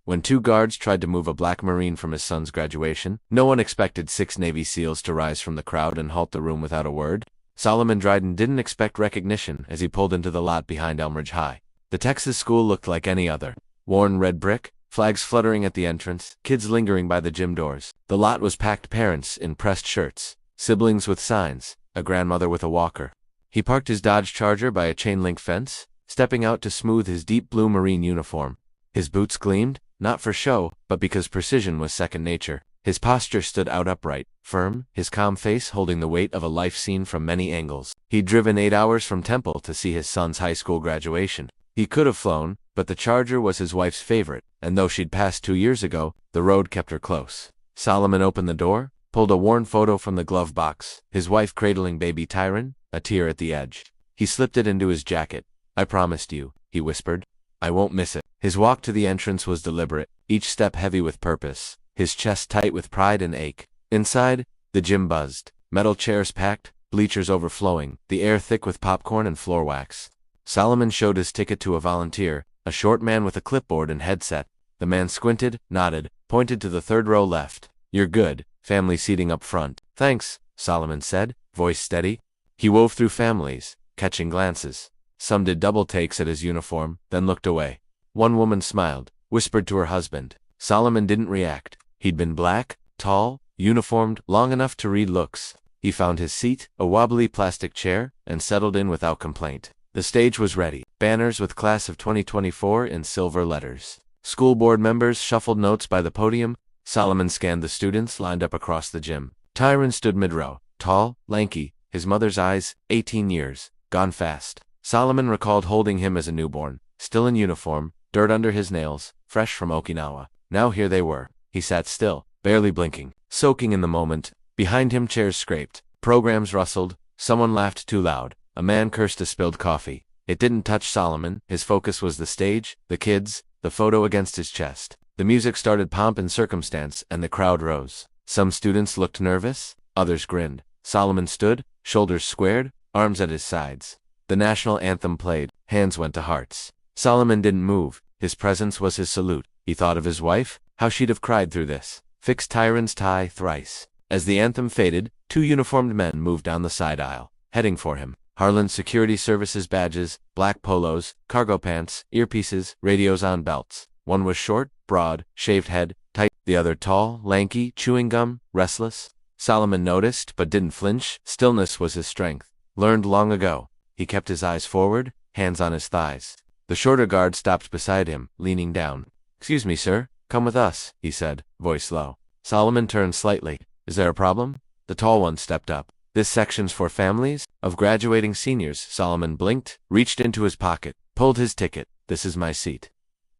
When two guards tried to move a black Marine from his son's graduation, no one expected 6 Navy SEALs to rise from the crowd and halt the room without a word. Solomon Dryden didn't expect recognition as he pulled into the lot behind Elmridge High. The Texas school looked like any other. Worn red brick, flags fluttering at the entrance, kids lingering by the gym doors. The lot was packed, parents in pressed shirts, siblings with signs, a grandmother with a walker. He parked his Dodge Charger by a chain-link fence, stepping out to smooth his deep blue Marine uniform. His boots gleamed, not for show, but because precision was second nature. His posture stood out upright, firm, his calm face holding the weight of a life seen from many angles. He'd driven 8 hours from Temple to see his son's high school graduation. He could have flown, but the Charger was his wife's favorite, and though she'd passed 2 years ago, the road kept her close. Solomon opened the door, pulled a worn photo from the glove box, his wife cradling baby Tyron, a tear at the edge. He slipped it into his jacket. "I promised you," he whispered. "I won't miss it." His walk to the entrance was deliberate, each step heavy with purpose, his chest tight with pride and ache. Inside, the gym buzzed. Metal chairs packed, bleachers overflowing, the air thick with popcorn and floor wax. Solomon showed his ticket to a volunteer, a short man with a clipboard and headset. The man squinted, nodded, pointed to the 3rd row left. "You're good, family seating up front." "Thanks," Solomon said, voice steady. He wove through families, catching glances. Some did double takes at his uniform, then looked away. One woman smiled, whispered to her husband. Solomon didn't react. He'd been black, tall, uniformed, long enough to read looks. He found his seat, a wobbly plastic chair, and settled in without complaint. The stage was ready, banners with Class of 2024 in silver letters. School board members shuffled notes by the podium. Solomon scanned the students lined up across the gym. Tyron stood mid-row, tall, lanky, his mother's eyes, 18 years, gone fast. Solomon recalled holding him as a newborn, still in uniform, dirt under his nails, fresh from Okinawa. Now here they were. He sat still, barely blinking, soaking in the moment. Behind him chairs scraped, programs rustled, someone laughed too loud, a man cursed a spilled coffee. It didn't touch Solomon. His focus was the stage, the kids, the photo against his chest. The music started pomp and circumstance, and the crowd rose. Some students looked nervous, others grinned. Solomon stood, shoulders squared, arms at his sides. The national anthem played, hands went to hearts. Solomon didn't move. His presence was his salute. He thought of his wife, how she'd have cried through this. Fixed Tyron's tie thrice. As the anthem faded, 2 uniformed men moved down the side aisle, heading for him. Harlan Security Services badges, black polos, cargo pants, earpieces, radios on belts. One was short, broad, shaved head, tight. The other tall, lanky, chewing gum, restless. Solomon noticed, but didn't flinch. Stillness was his strength. Learned long ago. He kept his eyes forward, hands on his thighs. The shorter guard stopped beside him, leaning down. "Excuse me, sir. Come with us," he said, voice low. Solomon turned slightly. "Is there a problem?" The tall one stepped up. "This section's for families of graduating seniors." Solomon blinked, reached into his pocket, pulled his ticket. "This is my seat."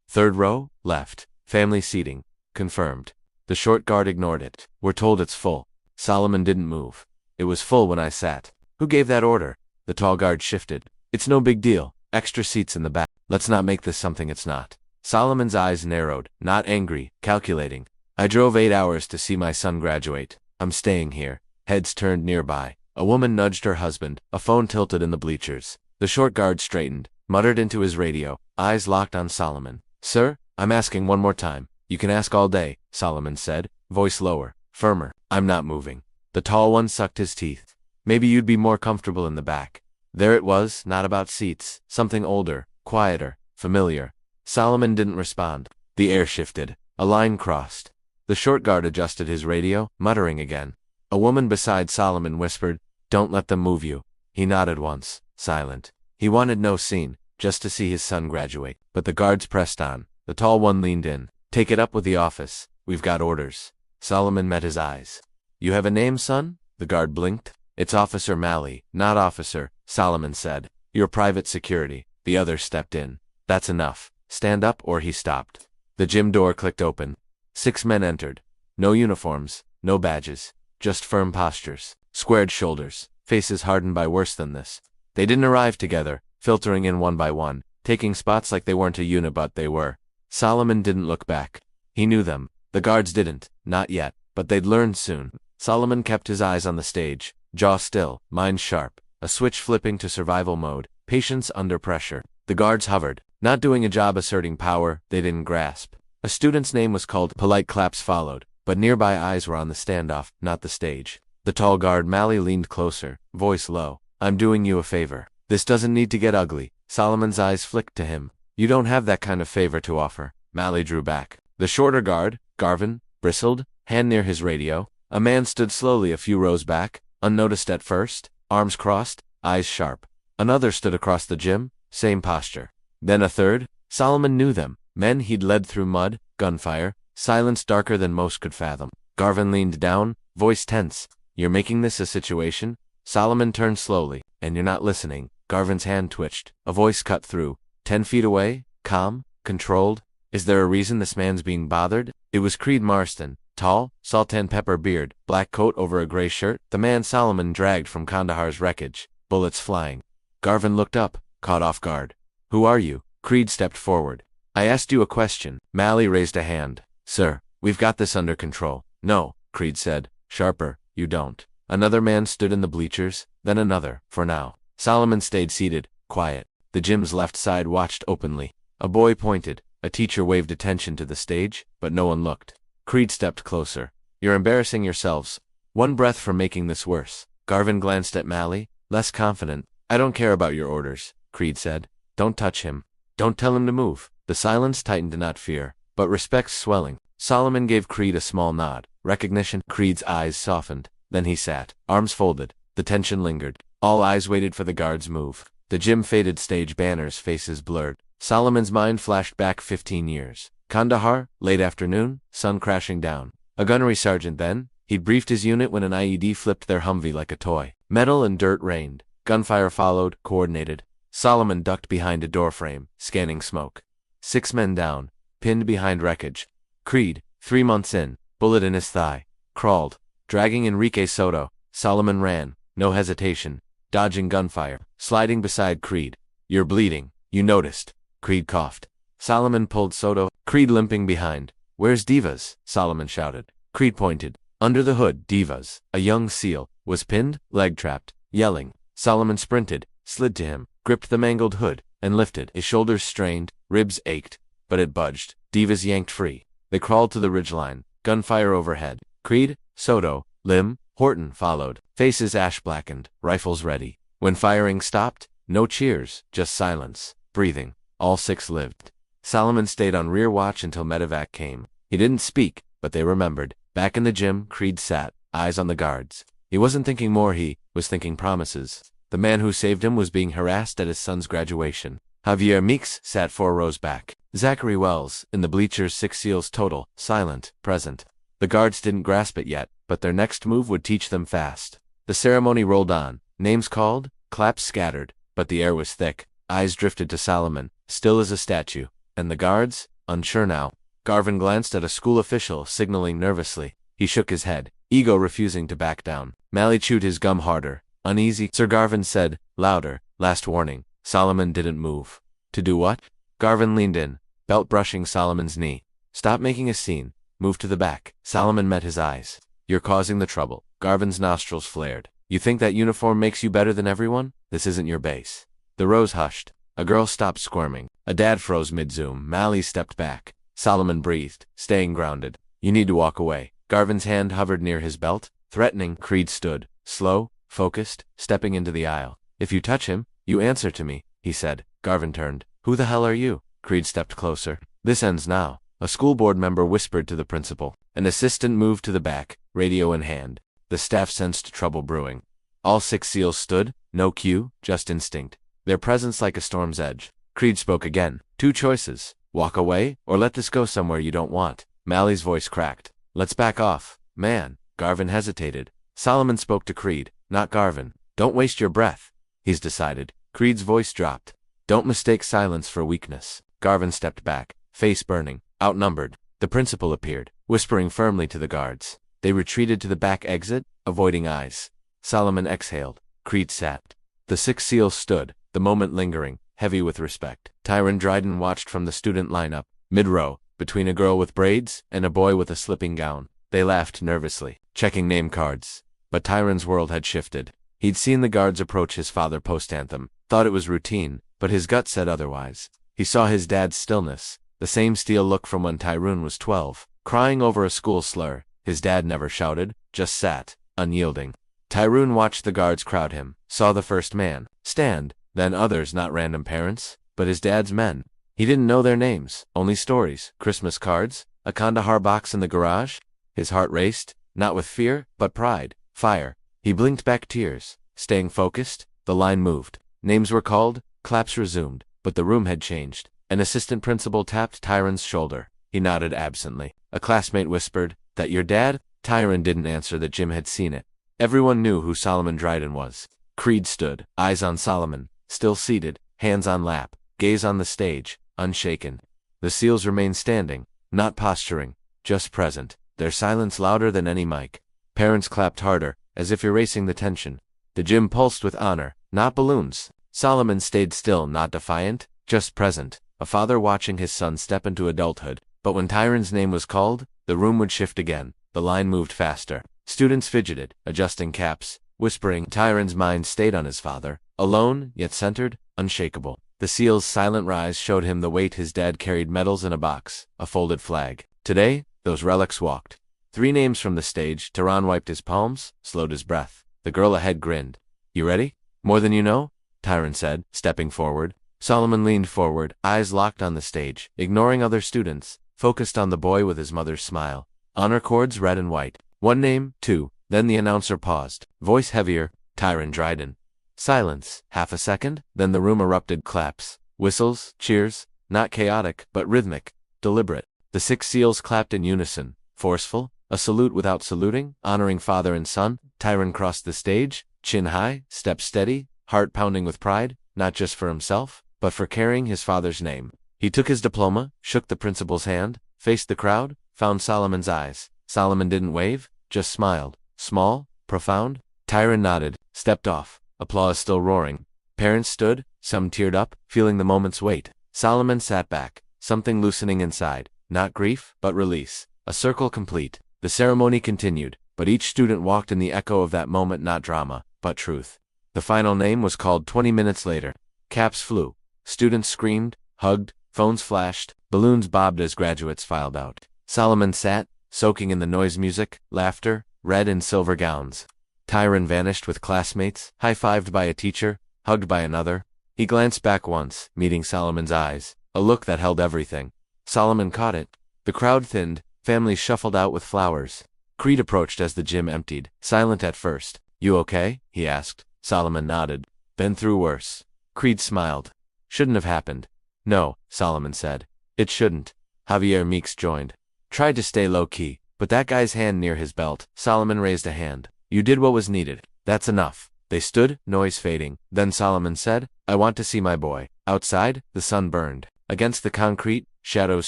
3rd row, left. Family seating. Confirmed. The short guard ignored it. "We're told it's full." Solomon didn't move. "It was full when I sat." "Who gave that order?" The tall guard shifted. "It's no big deal. Extra seats in the back. Let's not make this something it's not." Solomon's eyes narrowed, not angry, calculating. "I drove 8 hours to see my son graduate. I'm staying here." Heads turned nearby. A woman nudged her husband, a phone tilted in the bleachers. The short guard straightened, muttered into his radio, eyes locked on Solomon. "Sir, I'm asking one more time." "You can ask all day," Solomon said, voice lower, firmer. "I'm not moving." The tall one sucked his teeth. "Maybe you'd be more comfortable in the back." There it was, not about seats, something older, quieter, familiar. Solomon didn't respond. The air shifted. A line crossed. The short guard adjusted his radio, muttering again. A woman beside Solomon whispered, "Don't let them move you." He nodded once, silent. He wanted no scene, just to see his son graduate. But the guards pressed on. The tall one leaned in. "Take it up with the office. We've got orders." Solomon met his eyes. "You have a name, son?" The guard blinked. "It's Officer Malley, not officer," Solomon said. "You're private security." The other stepped in. "That's enough. Stand up," or he stopped. The gym door clicked open. 6 men entered. No uniforms, no badges, just firm postures, squared shoulders, faces hardened by worse than this. They didn't arrive together, filtering in one by one, taking spots like they weren't a unit but they were. Solomon didn't look back. He knew them. The guards didn't, not yet, but they'd learn soon. Solomon kept his eyes on the stage, jaw still, mind sharp, a switch flipping to survival mode, patience under pressure. The guards hovered, not doing a job asserting power they didn't grasp. A student's name was called. Polite claps followed, but nearby eyes were on the standoff, not the stage. The tall guard Mally leaned closer, voice low. I'm doing you a favor. This doesn't need to get ugly. Solomon's eyes flicked to him. You don't have that kind of favor to offer. Mally drew back. The shorter guard, Garvin, bristled, hand near his radio. A man stood slowly a few rows back, unnoticed at first, arms crossed, eyes sharp. Another stood across the gym, same posture. Then a third. Solomon knew them. Men he'd led through mud, gunfire, silence darker than most could fathom. Garvin leaned down, voice tense. You're making this a situation? Solomon turned slowly. And you're not listening. Garvin's hand twitched. A voice cut through. 10 feet away, calm, controlled. Is there a reason this man's being bothered? It was Creed Marston. Tall, salt-and-pepper beard, black coat over a gray shirt, the man Solomon dragged from Kandahar's wreckage, bullets flying. Garvin looked up, caught off guard. Who are you? Creed stepped forward. I asked you a question. Mally raised a hand. Sir, we've got this under control. No, Creed said, sharper, you don't. Another man stood in the bleachers, then another, for now. Solomon stayed seated, quiet. The gym's left side watched openly. A boy pointed. A teacher waved attention to the stage, but no one looked. Creed stepped closer. You're embarrassing yourselves. One breath from making this worse. Garvin glanced at Mally, less confident. I don't care about your orders, Creed said. Don't touch him. Don't tell him to move. The silence tightened, not fear, but respect swelling. Solomon gave Creed a small nod. Recognition. Creed's eyes softened. Then he sat, arms folded. The tension lingered. All eyes waited for the guard's move. The gym faded, stage banners, faces blurred. Solomon's mind flashed back 15 years. Kandahar, late afternoon, sun crashing down. A gunnery sergeant then. He'd briefed his unit when an IED flipped their Humvee like a toy. Metal and dirt rained. Gunfire followed, coordinated. Solomon ducked behind a doorframe, scanning smoke. 6 men down, pinned behind wreckage. Creed, 3 months in, bullet in his thigh. Crawled, dragging Enrique Soto. Solomon ran, no hesitation, dodging gunfire, sliding beside Creed. You're bleeding, you noticed. Creed coughed. Solomon pulled Soto, Creed limping behind. Where's Divas? Solomon shouted. Creed pointed. Under the hood, Divas, a young seal, was pinned, leg trapped, yelling. Solomon sprinted, slid to him, gripped the mangled hood, and lifted. His shoulders strained, ribs ached, but it budged. Divas yanked free. They crawled to the ridgeline, gunfire overhead. Creed, Soto, Lim, Horton followed, faces ash-blackened, rifles ready. When firing stopped, no cheers, just silence, breathing. All 6 lived. Solomon stayed on rear watch until medevac came. He didn't speak, but they remembered. Back in the gym, Creed sat, eyes on the guards. He wasn't thinking more, he was thinking promises. The man who saved him was being harassed at his son's graduation. Javier Meeks sat 4 rows back. Zachary Wells, in the bleachers, 6 SEALs total, silent, present. The guards didn't grasp it yet, but their next move would teach them fast. The ceremony rolled on. Names called, claps scattered, but the air was thick. Eyes drifted to Solomon, still as a statue. And the guards, unsure now. Garvin glanced at a school official, signaling nervously. He shook his head, ego refusing to back down. Mally chewed his gum harder. Uneasy, Sir Garvin said, louder, last warning. Solomon didn't move. To do what? Garvin leaned in, belt brushing Solomon's knee. Stop making a scene. Move to the back. Solomon met his eyes. You're causing the trouble. Garvin's nostrils flared. You think that uniform makes you better than everyone? This isn't your base. The rows hushed. A girl stopped squirming. A dad froze mid-zoom. Mally stepped back. Solomon breathed, staying grounded. You need to walk away. Garvin's hand hovered near his belt. Threatening, Creed stood, slow, focused, stepping into the aisle. If you touch him, you answer to me, he said. Garvin turned. Who the hell are you? Creed stepped closer. This ends now. A school board member whispered to the principal. An assistant moved to the back, radio in hand. The staff sensed trouble brewing. All 6 SEALs stood, no cue, just instinct. Their presence like a storm's edge. Creed spoke again. 2 choices. Walk away, or let this go somewhere you don't want. Mally's voice cracked. Let's back off. Man. Garvin hesitated. Solomon spoke to Creed, not Garvin. Don't waste your breath. He's decided. Creed's voice dropped. Don't mistake silence for weakness. Garvin stepped back, face burning, outnumbered. The principal appeared, whispering firmly to the guards. They retreated to the back exit, avoiding eyes. Solomon exhaled. Creed sat. The 6 SEALs stood, the moment lingering, heavy with respect. Tyron Dryden watched from the student lineup, mid-row, between a girl with braids and a boy with a slipping gown. They laughed nervously, checking name cards. But Tyron's world had shifted. He'd seen the guards approach his father post-anthem, thought it was routine, but his gut said otherwise. He saw his dad's stillness, the same steel look from when Tyrone was 12, crying over a school slur. His dad never shouted, just sat, unyielding. Tyrone watched the guards crowd him, saw the first man stand, then others, not random parents, but his dad's men. He didn't know their names, only stories, Christmas cards, a Kandahar box in the garage. His heart raced, not with fear, but pride, fire. He blinked back tears, staying focused. The line moved. Names were called, claps resumed, but the room had changed. An assistant principal tapped Tyron's shoulder. He nodded absently. A classmate whispered, "That your dad?" Tyron didn't answer that Jim had seen it. Everyone knew who Solomon Dryden was. Creed stood, eyes on Solomon, still seated, hands on lap, gaze on the stage, unshaken. The SEALs remained standing, not posturing, just present, their silence louder than any mic. Parents clapped harder, as if erasing the tension. The gym pulsed with honor, not balloons. Solomon stayed still, not defiant, just present, a father watching his son step into adulthood. But when Tyron's name was called, the room would shift again. The line moved faster. Students fidgeted, adjusting caps, whispering. Tyron's mind stayed on his father, alone, yet centered, unshakable. The SEAL's silent rise showed him the weight his dad carried: medals in a box, a folded flag. Today, those relics walked. 3 names from the stage. Tyron wiped his palms, slowed his breath. The girl ahead grinned. "You ready? More than you know?" Tyron said, stepping forward. Solomon leaned forward, eyes locked on the stage, ignoring other students, focused on the boy with his mother's smile. Honor cords, red and white. 1 name, 2. Then the announcer paused, voice heavier, "Tyron Dryden." Silence, half a second, then the room erupted. Claps, whistles, cheers, not chaotic, but rhythmic, deliberate. The 6 SEALs clapped in unison, forceful, a salute without saluting, honoring father and son. Tyron crossed the stage, chin high, step steady, heart pounding with pride, not just for himself, but for carrying his father's name. He took his diploma, shook the principal's hand, faced the crowd, found Solomon's eyes. Solomon didn't wave, just smiled. Small, profound. Tyron nodded, stepped off, applause still roaring. Parents stood, some teared up, feeling the moment's weight. Solomon sat back, something loosening inside, not grief, but release. A circle complete. The ceremony continued, but each student walked in the echo of that moment, not drama, but truth. The final name was called 20 minutes later. Caps flew. Students screamed, hugged, phones flashed, balloons bobbed as graduates filed out. Solomon sat, soaking in the noise, music, laughter, red and silver gowns. Tyron vanished with classmates, high-fived by a teacher, hugged by another. He glanced back once, meeting Solomon's eyes, a look that held everything. Solomon caught it. The crowd thinned, families shuffled out with flowers. Creed approached as the gym emptied, silent at first. "You okay?" he asked. Solomon nodded. "Been through worse." Creed smiled. "Shouldn't have happened." "No," Solomon said. "It shouldn't." Javier Meeks joined. Tried to stay low-key, but that guy's hand near his belt. Solomon raised a hand. "You did what was needed. That's enough." They stood, noise fading. Then Solomon said, "I want to see my boy." Outside, the sun burned. Against the concrete, shadows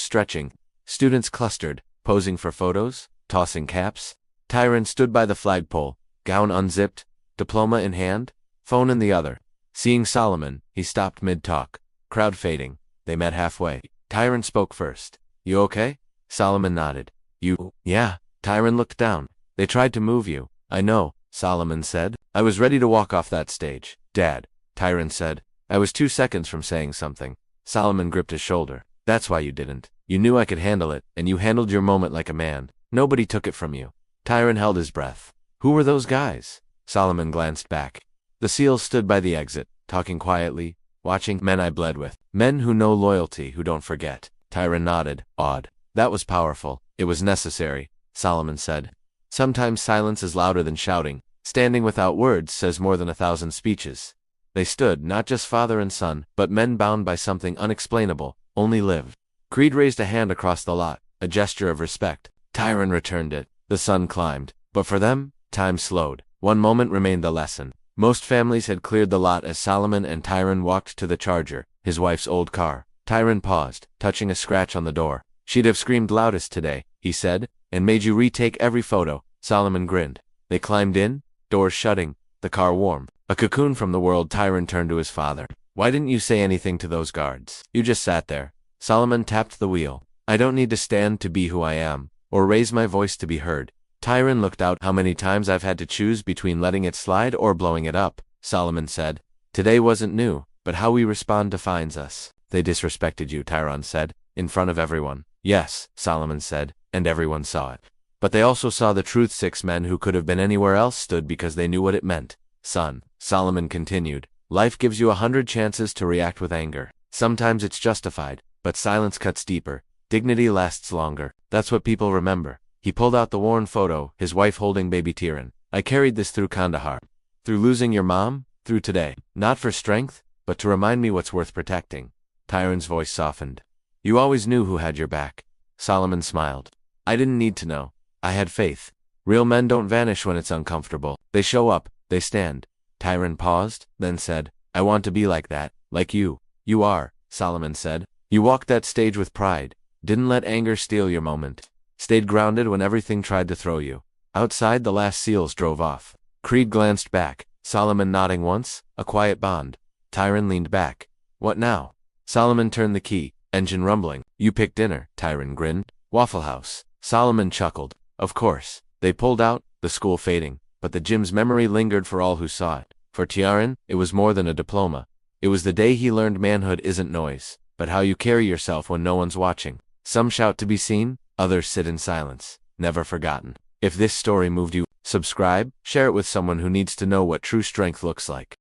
stretching. Students clustered, posing for photos, tossing caps. Tyron stood by the flagpole, gown unzipped, diploma in hand, phone in the other. Seeing Solomon, he stopped mid-talk. Crowd fading. They met halfway. Tyron spoke first. "You okay?" Solomon nodded. "You?" "Yeah." Tyron looked down. "They tried to move you." "I know," Solomon said. "I was ready to walk off that stage." "Dad," Tyron said. "I was 2 seconds from saying something." Solomon gripped his shoulder. "That's why you didn't. You knew I could handle it, and you handled your moment like a man. Nobody took it from you." Tyron held his breath. "Who were those guys?" Solomon glanced back. The SEALs stood by the exit, talking quietly, watching. "Men I bled with. Men who know loyalty, who don't forget." Tyron nodded, awed. "That was powerful. It was necessary," Solomon said. "Sometimes silence is louder than shouting. Standing without words says more than 1,000 speeches." They stood, not just father and son, but men bound by something unexplainable, only lived. Creed raised a hand across the lot, a gesture of respect. Tyron returned it. The sun climbed. But for them, time slowed. One moment remained the lesson. Most families had cleared the lot as Solomon and Tyron walked to the Charger, his wife's old car. Tyron paused, touching a scratch on the door. "She'd have screamed loudest today," he said, "and made you retake every photo." Solomon grinned. They climbed in, doors shutting, the car warm. A cocoon from the world. Tyron turned to his father. "Why didn't you say anything to those guards? You just sat there." Solomon tapped the wheel. "I don't need to stand to be who I am, or raise my voice to be heard." Tyron looked out. "How many times I've had to choose between letting it slide or blowing it up," Solomon said. "Today wasn't new, but how we respond defines us." "They disrespected you," Tyron said. in front of everyone. Yes, Solomon said, and everyone saw it. But they also saw the truth. 6 men who could have been anywhere else stood because they knew what it meant. Son, Solomon continued, life gives you 100 chances to react with anger. Sometimes it's justified, but silence cuts deeper. Dignity lasts longer. That's what people remember. He pulled out the worn photo, his wife holding baby Tyran. I carried this through Kandahar. Through losing your mom, through today. Not for strength, but to remind me what's worth protecting. Tyran's voice softened. You always knew who had your back. Solomon smiled. I didn't need to know. I had faith. Real men don't vanish when it's uncomfortable. They show up, they stand. Tyran paused, then said, I want to be like that, like you. You are, Solomon said. You walked that stage with pride. Didn't let anger steal your moment. Stayed grounded when everything tried to throw you. Outside, the last seals drove off. Creed glanced back, Solomon nodding once, a quiet bond. Tyran leaned back. What now? Solomon turned the key, engine rumbling. You picked dinner, Tyran grinned. Waffle House. Solomon chuckled. Of course. They pulled out, the school fading, but the gym's memory lingered for all who saw it. For Tyran, it was more than a diploma. It was the day he learned manhood isn't noise, but how you carry yourself when no one's watching. Some shout to be seen, others sit in silence. Never forgotten. If this story moved you, subscribe, share it with someone who needs to know what true strength looks like.